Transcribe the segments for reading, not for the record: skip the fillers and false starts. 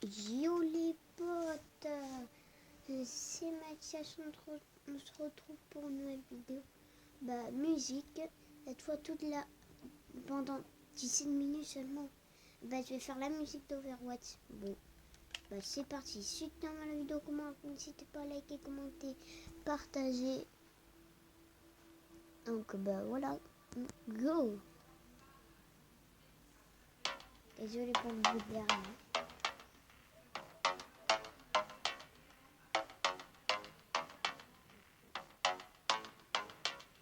Yo les potes, c'est Mathias, on se retrouve pour une nouvelle vidéo. Musique, cette fois pendant 17 minutes seulement. Je vais faire la musique d'Overwatch. Bon, c'est parti. Si tu aimes la vidéo, n'hésitez pas à liker, commenter, partager. Donc voilà, go. Désolé pour le bruit derrière.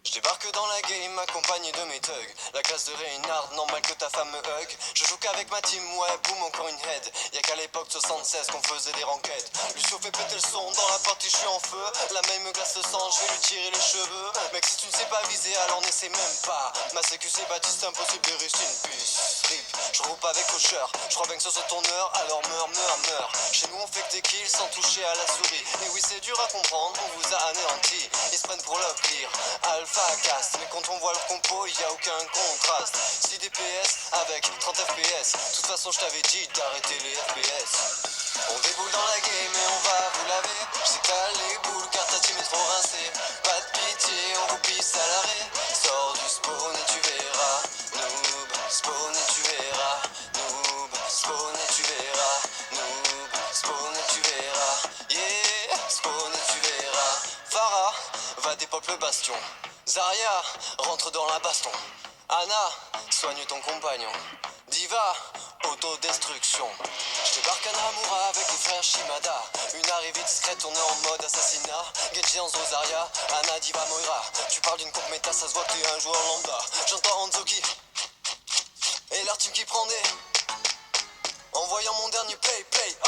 Je débarque dans la game accompagné de mes thugs. La classe de Reynard, normal que ta femme me hug. Je joue qu'avec ma team, ouais, boum, encore une head. Y'a qu'à l'époque 76 qu'on faisait des ranquettes. Lucio fait péter le son, dans la partie je suis en feu. La main me glace le sang, je vais lui tirer les cheveux. Mec, si tu ne sais pas viser, alors n'essaie même pas. Ma sécu c'est Baptiste, impossible de réussir une puce. Rip, je roule avec cocheur. Je crois bien que ce soit ton heure, alors meurs. Chez nous on fait que des kills sans toucher à la souris. Et oui, c'est dur à comprendre, on vous a anéanti. Ils se prennent pour leur clear. Alpha cast, mais quand on voit le compo, y a aucun contraste. 6 DPS avec 30 FPS. De toute façon, je t'avais dit d'arrêter les FPS. On déboule dans la game et on va vous laver. J'sais que t'as les boules car ta team est trop rincée. Pas de pitié, on vous pisse à l'arrêt. Sors du spawn et tu verras. Noob, spawn et tu verras. Noob, spawn et tu verras. Noob, spawn et tu verras. Yeah, spawn et tu verras. Farah, va dépop le bastion. Zarya, rentre dans la baston. Anna, soigne ton compagnon. Diva, autodestruction. Je débarque à Namura avec les frères Shimada. Une arrivée discrète, on est en mode assassinat. Genji Enzo Zarya, Anna, Diva, Moira. Tu parles d'une comp méta, ça se voit que t'es un joueur lambda. J'entends Hanzoki et leur team qui prend des... En voyant mon dernier play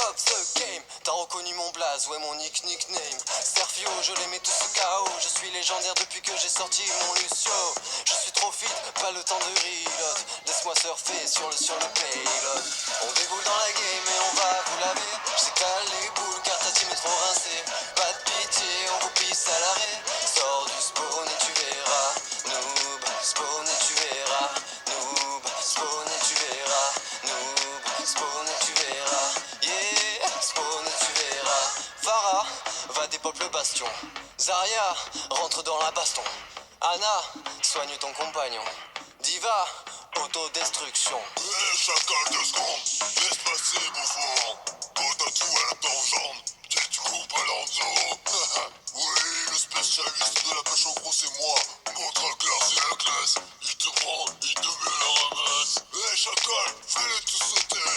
of the game. T'as reconnu mon blaze, ouais mon nickname. Serfio, je les mets tous au KO. Je suis légendaire depuis que j'ai sorti mon Lucio. Je suis trop fit, pas le temps de reload. Laisse-moi surfer sur le payload. On déboule dans la game et on va vous laver. J'sais que t'as les boules car ta team est trop rincée. Pas de pitié, on vous pisse à l'arrêt. Sors du spawn et tu verras. Noob, spawn et tu verras. Noob, spawn et tu verras. Noob, spawn et tu verras. Yeah, spawn et tu verras. Farah, va dépop le bastion. Zarya, rentre dans la baston. Anna, soigne ton compagnon. Diva, autodestruction. Chacal 2 secondes, laisse passer bouffon. Quand tu as ton jambe, tu coupes à l'enzo. Oui, le spécialiste de la pêche au gros c'est moi. Contre classe et la classe, il te prend, il te met la ramasse. Chacal, fais-les tous sauter.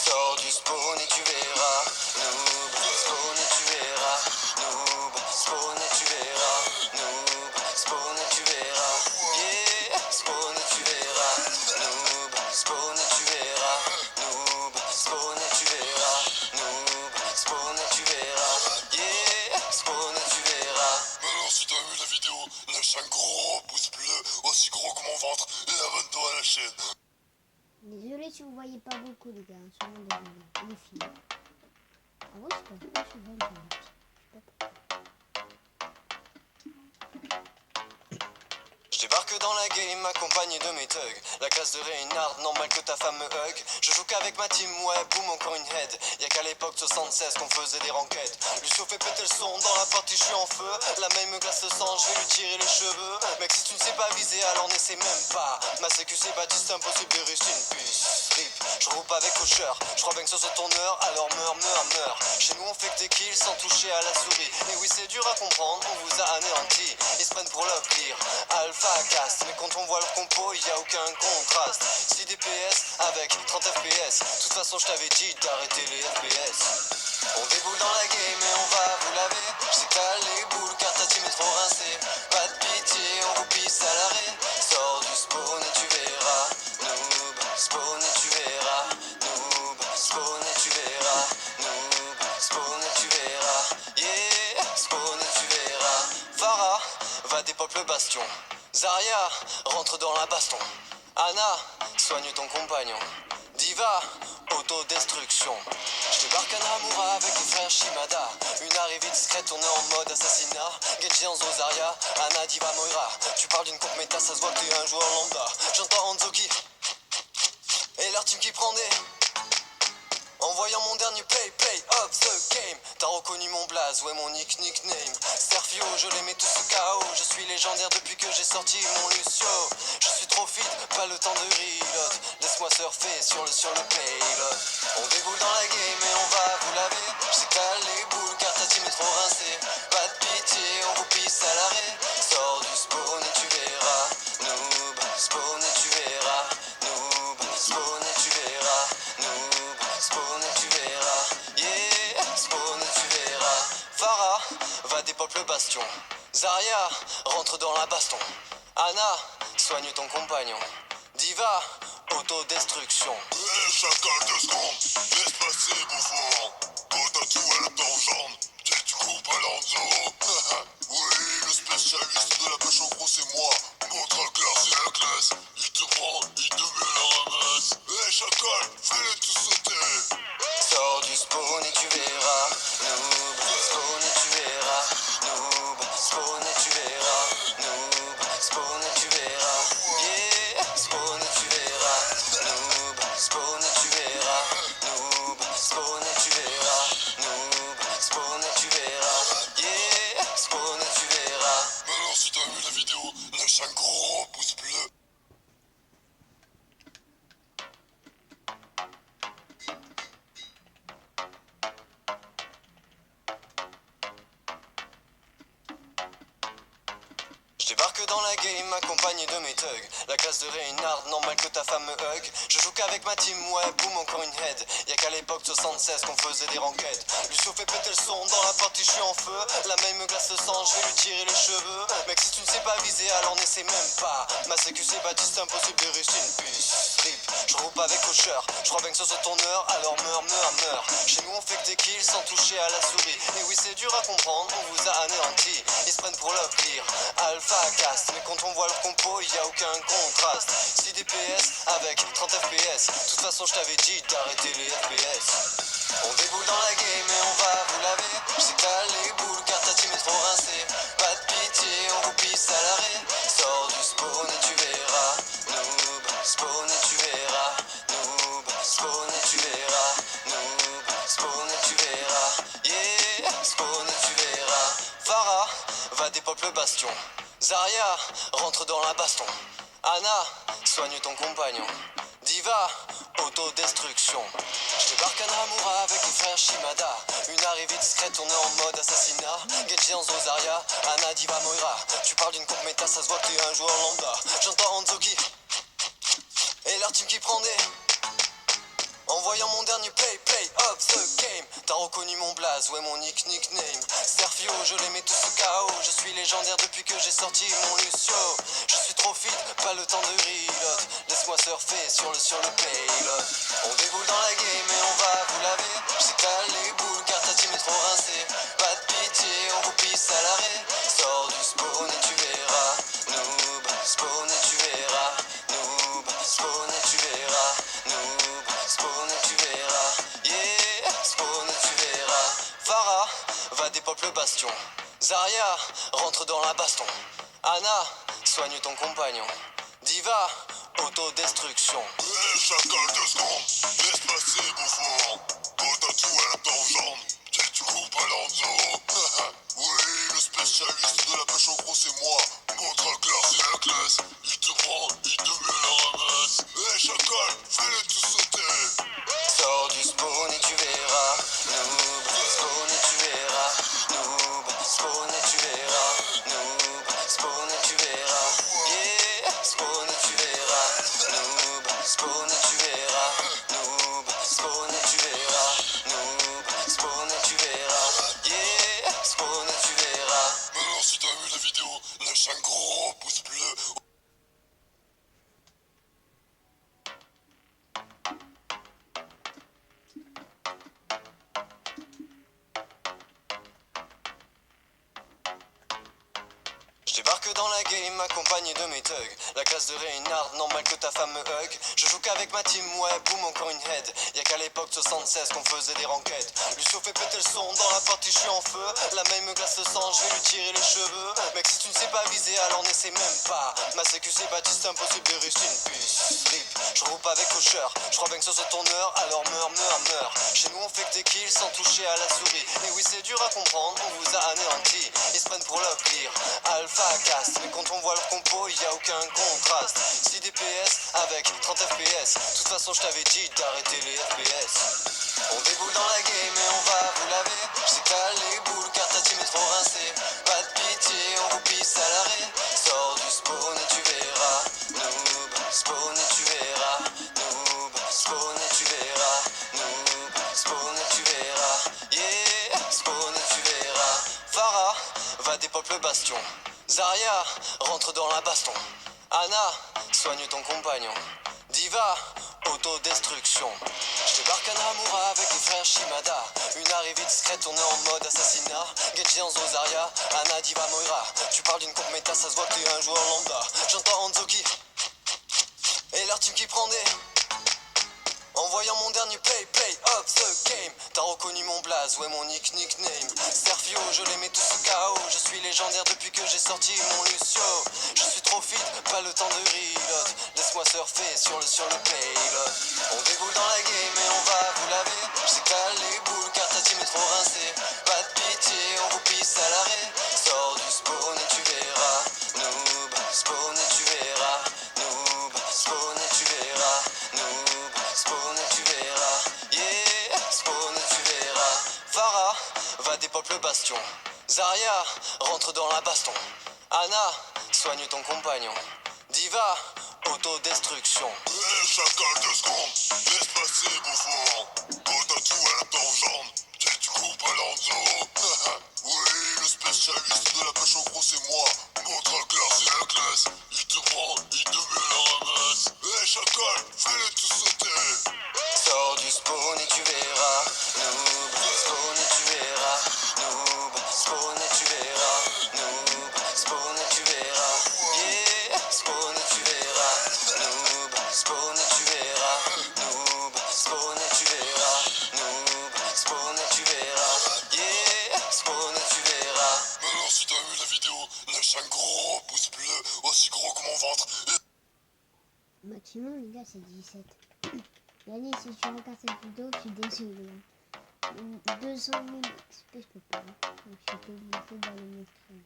Sors du spawn et tu verras. Noob, spawn et tu verras. Noob, spawn et tu verras. Noob, spawn et tu verras. Yeah, spawn et tu verras. Noob, spawn et tu verras. Noob, spawn et tu verras. Noob, spawn et tu verras. Yeah, spawn et tu verras. Maintenant si t'as aimé la vidéo, lâche un gros pouce bleu, aussi gros que mon ventre, et abonne-toi à la chaîne. Désolé si vous voyez pas beaucoup les gars, sûrement désolé. Les filles. Ah ouais, c'est pas souvent le public. Je sais pas pourquoi. Je débarque dans la game accompagné de mes thugs. La classe de Reynard, normal que ta femme me hug. Je joue qu'avec ma team, ouais, boum, encore une head. Y'a qu'à l'époque 76 qu'on faisait des ranquettes. Lucio fait péter le son, dans la partie je suis en feu. La main me glace le sang, je vais lui tirer les cheveux. Mec, si tu ne sais pas viser, alors n'essaie même pas. Ma sécu c'est Baptiste, impossible de réussir une puce. Rip, je roule avec cocheur. Je crois bien que ce soit ton heure, alors meurs. Chez nous on fait que des kills sans toucher à la souris. Et oui, c'est dur à comprendre, on vous a anéanti. Ils se prennent pour leur clear. Alpha cast, mais quand on voit le compo, y a aucun contraste. 6 DPS avec 30 FPS. De toute façon, je t'avais dit d'arrêter les FPS. On déboule dans la game et on va vous laver. J'sais que t'as les boules car ta team est trop rincée. Pas de pitié, on vous pisse à l'arrêt. Sors du spawn et tu verras. Noob, spawn et tu verras. Noob, spawn et tu verras. Noob, spawn et tu verras. Yeah, spawn et tu verras. Farah, va dépop le bastion. Zarya, rentre dans la baston. Anna, soigne ton compagnon. Diva, autodestruction. Je débarque à Namura avec les frères Shimada. Une arrivée discrète, on est en mode assassinat. Genji Enzo Zarya, Anna, Diva, Moira. Tu parles d'une comp méta, ça se voit que t'es un joueur lambda. J'entends Hanzoki et leur team qui prend des... En voyant voyant mon dernier play of the game. T'as reconnu mon blaze, ouais mon nickname. Serfio, je les mets tous KO. Je suis légendaire depuis que j'ai sorti mon Lucio. Je suis trop fit, pas le temps de reload. Laisse-moi surfer sur le payload. On déboule dans la game et on va vous laver. Je sais que t'as les boules car ta team est trop rincée. Pas de pitié, on vous pisse à l'arrêt. Sors du spawn et tu verras. Noob, spawn et tu verras. Noob, spawn et tu verras. Noob, spawn et tu verras. Yeah, spawn et tu verras. Farah, va dépop le bastion. Zarya, rentre dans la baston. Anna, soigne ton compagnon. Diva, autodestruction. Chacal 2 secondes, laisse passer bouffon. Toi tu vois ton jambe, tu coupes à l'enzo. Oui, le spécialiste de la pêche au gros c'est moi. Contre classe c'est la classe. Il te prend, il te met la ramasse. Chacal, fais-les tous sauter. Sors du spawn et tu verras. Noob, spawn et tu verras. Noob, spawn et tu verras. Noob, spawn et tu verras. Yeah, spawn et tu verras. Noob, spawn et tu verras. Noob, spawn et tu verras. Noob, spawn et tu verras. Yeah, spawn et tu verras. Alors si t'as vu la vidéo, lâche un gros pouce bleu. Je débarque dans la game accompagné de mes thugs. La classe de Reynard, normal que ta femme me hug. Je joue qu'avec ma team, ouais, boum, encore une head. Y'a qu'à l'époque 76 qu'on faisait des ranquettes. Lucio fait péter le son, dans la partie je suis en feu. La main me glace le sang, je vais lui tirer les cheveux. Mec, si tu ne sais pas viser, alors n'essaie même pas. Ma sécu c'est baptiste, c'est impossible de rester une puce. Rip, je regroupe avec cocheur. Je crois bien que ce soit ton heure, alors meurs. Chez nous on fait que des kills sans toucher à la souris. Et oui, c'est dur à comprendre, on vous a anéanti. Ils se prennent pour leur clear. Alpha cast, mais quand on voit leur compo, y a aucun contraste. 6 DPS avec 30 FPS. De toute façon, je t'avais dit d'arrêter les FPS. On déboule dans la game et on va vous laver. Je sais que t'as les boules car ta team est trop rincée. Pas de pitié, on vous pisse à l'arrêt. Sors du spawn et tu verras. Noob, spawn et tu verras. Noob, spawn et tu verras. Noob, spawn et tu verras. Yeah, spawn et tu verras. Farah, va dépop le bastion. Zarya, rentre dans la baston. Anna, soigne ton compagnon. Diva, autodestruction. Je débarque à Namura avec les frères Shimada. Une arrivée discrète, on est en mode assassinat. Genji, Enzo, Zarya, Anna, Diva, Moira. Tu parles d'une comp méta, ça se voit que t'es un joueur lambda. J'entends Hanzoki et leur team qui prend des... En voyant mon dernier play of the game. T'as reconnu mon blaze, ouais mon nickname. Serfio, je les mets tous KO. Je suis légendaire depuis que j'ai sorti mon Lucio. Je suis trop fit, pas le temps de reload. Laisse-moi surfer sur le payload. On déboule dans la game et on va vous laver. Je sais que t'as les boules car ta team est trop rincée. Pas de pitié, on vous pisse à l'arrêt. Sors du spawn et tu verras. Noob, spawn et tu verras. Noob, spawn et tu verras. Noob, spawn et tu verras. Yeah, spawn et tu verras. Farah, va dépop le bastion. Zarya, rentre dans la baston. Anna, soigne ton compagnon. Diva, autodestruction. Chacal 2 secondes, laisse passer bouffon. Toi tu vois ton jambe, tu coupes à l'enzo. Oui, le spécialiste de la pêche au gros c'est moi. Contre classe c'est la classe. Il te prend, il te met la ramasse. Chacal, fais-les tous sauter. Sors du spawn et tu verras. Noob, spawn et tu verras. Noob, spawn et tu verras. Noob, spawn et tu verras. Yeah, spawn et tu verras. Noob, spawn et tu verras. Noob, spawn et tu verras. accompagné de mes thugs. La classe de Reynard, normal que ta femme me hug. Je joue qu'avec ma team, ouais, boum, encore une head. Y'a qu'à l'époque 76 qu'on faisait des ranquettes. Lucio fait péter le son, dans la partie je suis en feu. La main me glace le sang, je vais lui tirer les cheveux. Mec, si tu ne sais pas viser, alors n'essaie même pas. Ma sécu c'est Baptiste, impossible de rester une puce. Rip, je roule pas avec cocheur. Je crois bien que ce soit ton heure, alors meurs. Chez nous on fait que des kills sans toucher à la souris. Et oui, c'est dur à comprendre, on vous a anéanti. Ils se prennent pour leur clear, alpha cast. Mais quand on voit leur compo, y a aucun contraste. 6 DPS avec 30 FPS. De toute façon, je t'avais dit d'arrêter les FPS. On déboule dans la game et on va vous laver. J'sais qu'à les boules car ta team est trop rincée. Pas de pitié, on vous pisse à l'arrêt. Sors du spawn et tu verras. Noob, spawn et tu verras. Noob, spawn et tu verras. Noob, spawn et tu verras. Yeah, spawn et tu verras. Farah, va dépop le bastion. Zarya, rentre dans la baston. Anna, soigne ton compagnon. Diva, autodestruction. Je débarque à Namura avec les frères Shimada. Une arrivée discrète, on est en mode assassinat. Genji Enzo Zarya, Anna Diva Moira. Tu parles d'une comp méta, ça se voit que t'es un joueur lambda. J'entends Hanzoki et leur team qui prend des. En voyant mon dernier play of the game. T'as reconnu mon blaze, ouais mon nickname. Serfio, je les mets tous sous KO. Je suis légendaire depuis que j'ai sorti mon Lucio. Je suis trop fit, pas le temps de reload. Laisse-moi surfer sur le payload. On déboule dans la game et on va vous laver. J'sais qu'à les boules car ta team est trop rincée. Pas de pitié, on vous pisse à l'arrêt. Sors du spawn et tu verras. Noob, spawn et tu verras. Noob, spawn et tu verras. Noob, spawn et tu verras. Yeah, spawn et tu verras. Farah, va dépop le bastion. Zarya, rentre dans la baston. Anna, soigne ton compagnon. Diva, autodestruction. Chacal 2 secondes, laisse passer bouffon. Quand t'as tout à ton jambe, tu coupes à l'enzo. Oui, le spécialiste de la pêche au gros c'est moi. Contre classe c'est la classe. Il te prend, il te met la ramasse. Chacal, fais-les tous sauter. Sors du spawn et tu verras. Noob, spawn et tu verras. Noob, spawn et tu verras. Noob, spawn et tu verras. Yeah, spawn et tu verras. Noob, spawn et tu verras. Noob, spawn et tu verras. Noob, spawn et tu verras. Yeah, spawn et tu verras. Alors si t'as vu la vidéo, lâche un gros pouce bleu, aussi gros que mon ventre. Maximum, les gars, c'est 17. Yannick, si tu regardes cette vidéo, je suis désolé. 200 000 XP, je peux pas. Donc, je suis obligé d'aller m'écrire.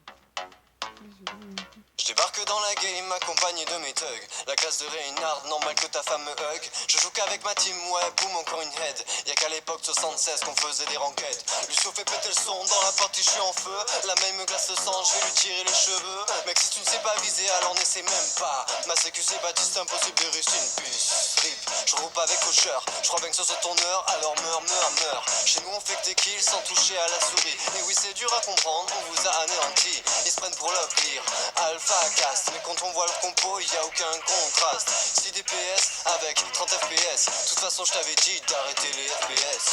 Désolé. Je débarque dans la game accompagné de mes thugs. La classe de Reynard, normal que ta femme me hug. Je joue qu'avec ma team, ouais, boum, encore une head. Y'a qu'à l'époque 76 qu'on faisait des ranquettes. Lucio fait péter le son, dans la partie je suis en feu. La main me glace le sang, je vais lui tirer les cheveux. Mec, si tu ne sais pas viser, alors n'essaie même pas. Ma sécu c'est Baptiste, impossible de rester une puce. Rip, je roule pas avec cocheur. Je crois bien que ce soit ton heure, alors meurs. Chez nous on fait que des kills sans toucher à la souris. Et oui, c'est dur à comprendre, on vous a anéanti. Ils se prennent pour leur clear, alpha cast. Mais quand on voit leur compo, y a aucun contraste. 6 DPS avec 30 FPS. De toute façon, je t'avais dit d'arrêter les FPS.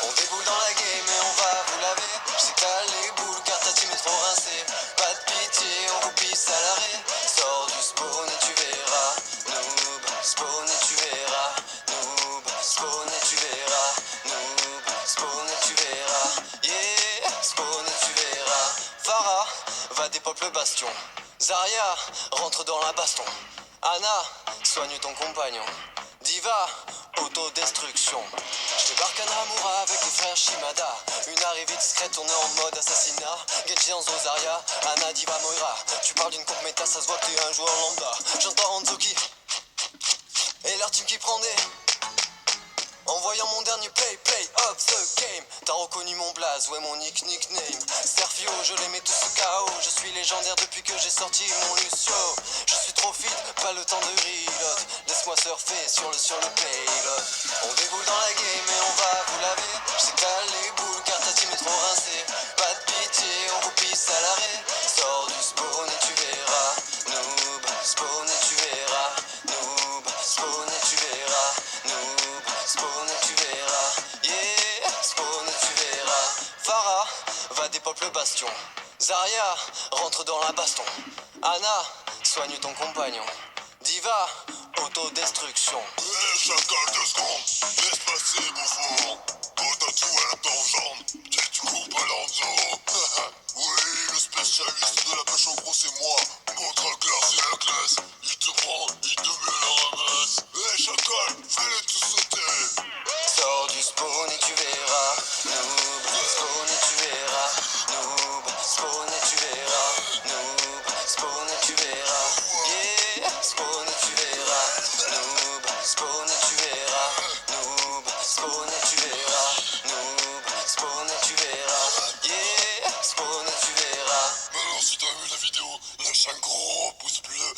On déboule dans la game et on va vous laver. J'sais qu'à les boules car ta team est trop rincée. Pas de pitié, on vous pisse à l'arrêt. Sors du spawn et tu verras. Noob, spawn et tu verras. Noob, spawn et tu verras. Noob, spawn et tu verras. Yeah, spawn et tu verras. Farah, va dépop le bastion. Zarya, rentre dans la baston. Anna, soigne ton compagnon. Diva, autodestruction. Je débarque à Namura avec les frères Shimada. Une arrivée discrète, on est en mode assassinat. Genji Enzo Zarya, Anna Diva Moira. Tu parles d'une comp méta, ça se voit que t'es un joueur lambda. J'entends Hanzoki et leur team qui prend des. En voyant mon dernier play of the game. T'as reconnu mon blaze, ouais mon nickname. Serfio, je les mets tous sous KO. Je suis légendaire depuis que j'ai sorti mon Lucio. Je suis trop fit, pas le temps de reload. Laisse-moi surfer sur le payload. On déboule dans la game et on va vous laver. J'sais qu'à les boules car ta team est trop rincée. Pas de pitié, on vous pisse à l'arrêt. Sors du spawn et tu verras. Noob, spawn et tu verras. Noob, spawn et tu verras. Noob, spawn et tu verras. Yeah, spawn et tu verras. Farah, va dépop le bastion. Zarya, rentre dans la baston. Anna, soigne ton compagnon. Diva, autodestruction. Chacal 2 secondes, laisse passer bouffon. Toi tu as ton jambe, tu coupes à l'enzo. Oui, le spécialiste de la pêche au gros c'est moi. Montre clair c'est la classe, il te prend, il te met la ramasse. Chacal, fais-les tous sauter. Sors du spawn et tu verras. Noob, spawn et tu verras. Noob, spawn et tu verras. Noob, spawn et tu verras. Yeah, spawn et tu verras. Noob, spawn et tu verras. Noob, spawn et tu verras. Noob, spawn et tu verras. Yeah, spawn et tu verras. Alors si t'as vu la vidéo, lâche un gros pouce bleu.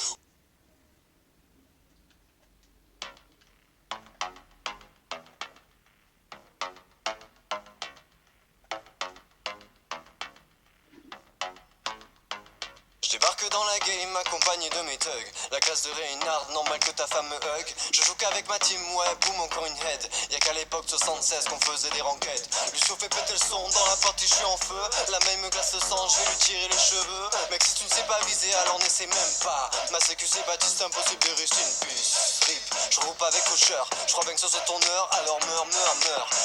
Je débarque dans la game accompagné de mes thugs. La classe de Reynard, normal que ta femme me hug. Je joue qu'avec ma team, ouais, boum, encore une head. Y'a qu'à l'époque 76 qu'on faisait des ranquettes. Lucio fait péter le son, dans la partie je suis en feu. La main me glace le sang, je vais lui tirer les cheveux. Mec, si tu ne sais pas viser, alors n'essaie même pas. Ma sécu c'est Baptiste, impossible de rester une puce. Rip, je roule avec cocheur. Je crois bien que ce soit ton heure, alors meurs.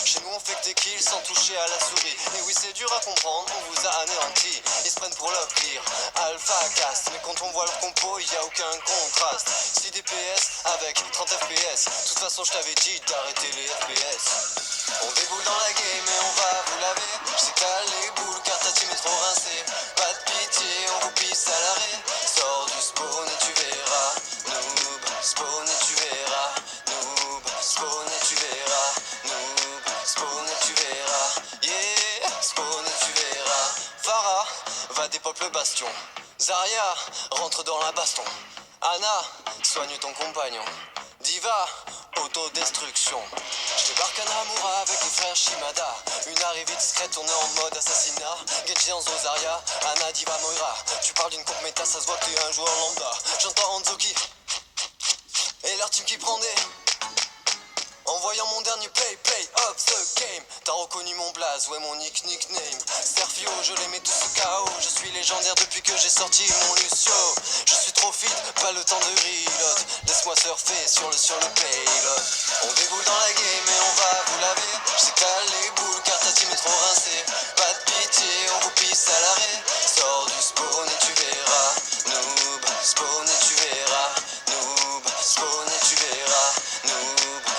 Chez nous on fait que des kills sans toucher à la souris. Et oui, c'est dur à comprendre, on vous a anéanti. Ils se prennent pour leur clear, alpha cast. Mais quand on voit le compo, y a aucun contraste. 6 DPS avec 30 FPS. De toute façon, je t'avais dit d'arrêter les FPS. On déboule dans la game et on va vous laver. Je sais que t'as les boules car ta team est trop rincée. Pas de pitié, on vous pisse à l'arrêt. Sors du spawn et tu verras. Noob, spawn et tu verras. Noob, spawn et tu verras. Noob, spawn et tu verras. Yeah, spawn et tu verras. Farah, va dépop le bastion. Zarya, rentre dans la baston. Anna, soigne ton compagnon. Diva, autodestruction. Je débarque à Namura avec les frères Shimada. Une arrivée discrète, on est en mode assassinat. Genji Enzo Zarya, Anna Diva Moira. Tu parles d'une comp méta, ça se voit que t'es un joueur lambda. J'entends Hanzoki et leur team qui prend des... En voyant mon dernier play of the game. T'as reconnu mon blaze, ouais mon nickname. Serfio, je les mets tous sous KO. Je suis légendaire depuis que j'ai sorti mon Lucio. Je suis trop fit, pas le temps de reload. Laisse-moi surfer sur le payload. On déboule dans la game